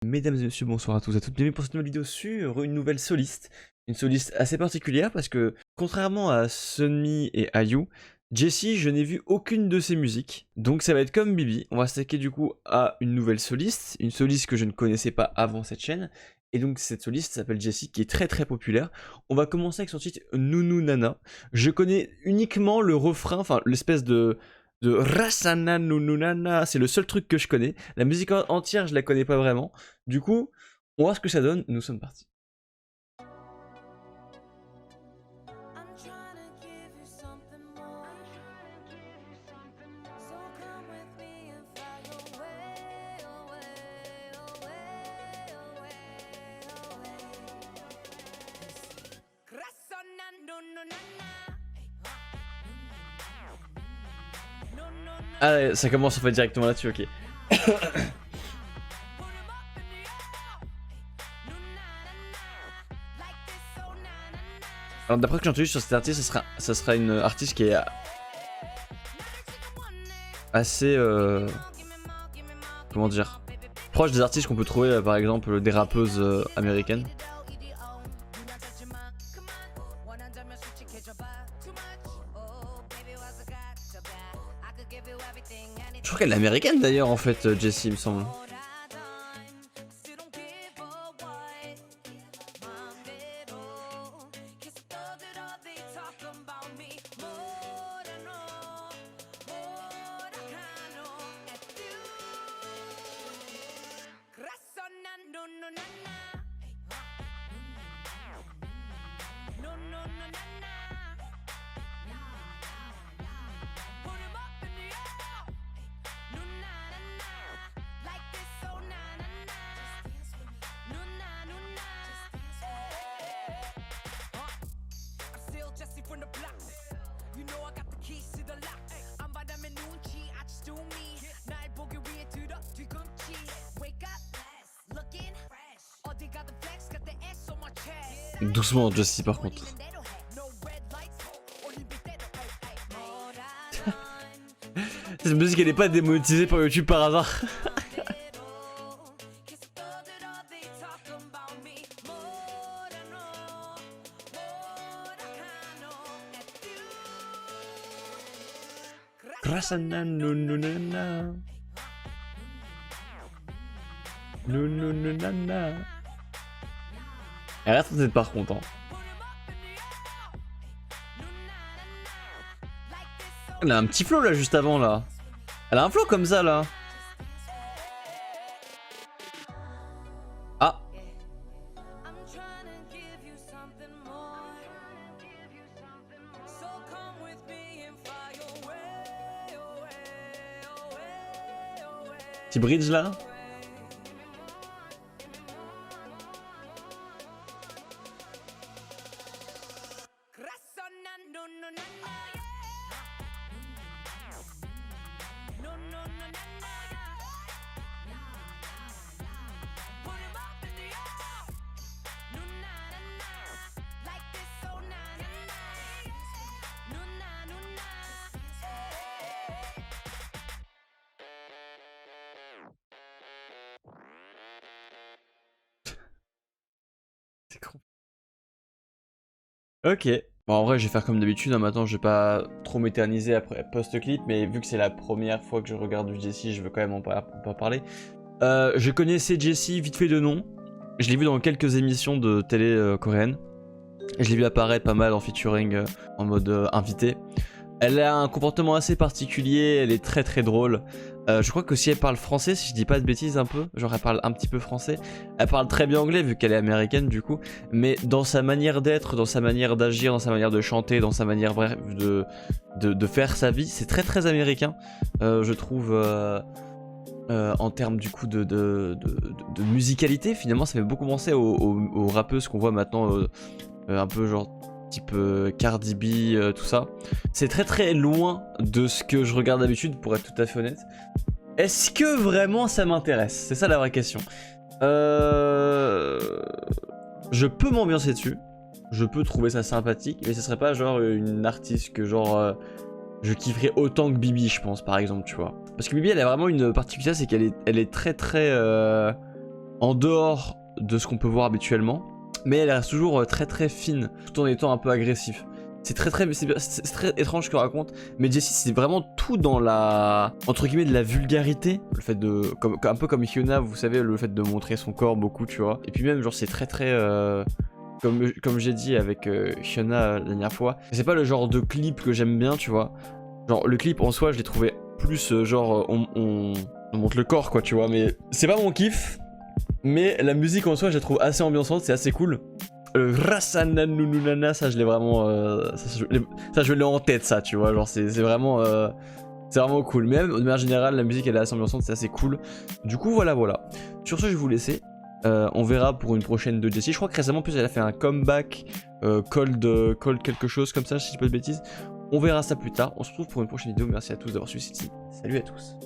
Mesdames et messieurs, bonsoir à tous et à toutes, bienvenue pour cette nouvelle vidéo sur une nouvelle soliste. Une soliste assez particulière parce que, contrairement à Sunmi et Ayu, Jessie, je n'ai vu aucune de ses musiques. Donc ça va être comme Bibi, on va s'attaquer du coup à une nouvelle soliste, une soliste que je ne connaissais pas avant cette chaîne. Et donc cette soliste s'appelle Jessie, qui est très populaire. On va commencer avec son titre Nounou Nana. Je connais uniquement le refrain, enfin l'espèce de Rasana Nounou Nana, c'est le seul truc que je connais. La musique entière, je la connais pas vraiment. Du coup, on va voir ce que ça donne, nous sommes partis. Ah, ça commence en fait directement là-dessus, ok. Alors d'après ce que j'ai entendu sur cet artiste, ça sera une artiste qui est assez... comment dire, proche des artistes qu'on peut trouver par exemple des rappeuses américaines. Je crois qu'elle est américaine d'ailleurs en fait, Jessie, il me semble. Doucement, Jessie par contre. Cette musique elle est pas démonétisée par YouTube par hasard. Rasana nounou nana. Nounou nana. Elle reste peut-être par contre. Hein. Elle a un petit flow là juste avant là. Elle a un flow comme ça là. Ah. Petit bridge là. Ok. Bon, en vrai, je vais faire comme d'habitude. Hein. Maintenant, je vais pas trop m'éterniser après post-clip, mais vu que c'est la première fois que je regarde du Jessie, je veux quand même en parler. Je connaissais Jessie vite fait de nom. Je l'ai vu dans quelques émissions de télé coréenne. Je l'ai vu apparaître pas mal en featuring en mode invité. Elle a un comportement assez particulier, elle est très drôle. Je crois que si elle parle français, si je dis pas de bêtises un peu, genre elle parle un petit peu français, elle parle très bien anglais vu qu'elle est américaine du coup, mais dans sa manière d'être, dans sa manière d'agir, dans sa manière de chanter, dans sa manière bref, de faire sa vie, c'est très américain, je trouve, en termes du coup de musicalité. Finalement ça fait beaucoup penser aux rappeuses qu'on voit maintenant, un peu genre type Cardi B, tout ça. C'est très loin de ce que je regarde d'habitude, pour être tout à fait honnête. Est-ce que vraiment ça m'intéresse? C'est ça la vraie question. Je peux m'ambiancer dessus. Je peux trouver ça sympathique, mais ce serait pas genre une artiste que genre je kifferais autant que Bibi, je pense, par exemple, tu vois. Parce que Bibi, elle a vraiment une particularité, c'est qu'elle est très en dehors de ce qu'on peut voir habituellement, mais elle reste toujours très très fine, tout en étant un peu agressif. C'est très étrange ce que raconte, mais Jessie c'est vraiment tout dans la, entre guillemets, de la vulgarité, le fait de, un peu comme Hyuna, vous savez, le fait de montrer son corps beaucoup, tu vois, et puis même genre c'est très comme j'ai dit avec Hyuna la dernière fois, c'est pas le genre de clip que j'aime bien, tu vois, genre le clip en soi je l'ai trouvé plus genre on montre le corps quoi, tu vois, mais c'est pas mon kiff, mais la musique en soi je la trouve assez ambiançante, c'est assez cool. Le Rasananununana, ça je l'ai vraiment, ça je l'ai en tête, ça, tu vois, genre c'est vraiment cool. Mais même de manière générale, la musique elle est assez ambiançante, c'est assez cool. Du coup voilà. Sur ce je vais vous laisser. On verra pour une prochaine de Jessie. Je crois que récemment en plus elle a fait un comeback, cold quelque chose comme ça, si je dis pas de bêtises. On verra ça plus tard. On se retrouve pour une prochaine vidéo. Merci à tous d'avoir suivi cette vidéo. Salut à tous.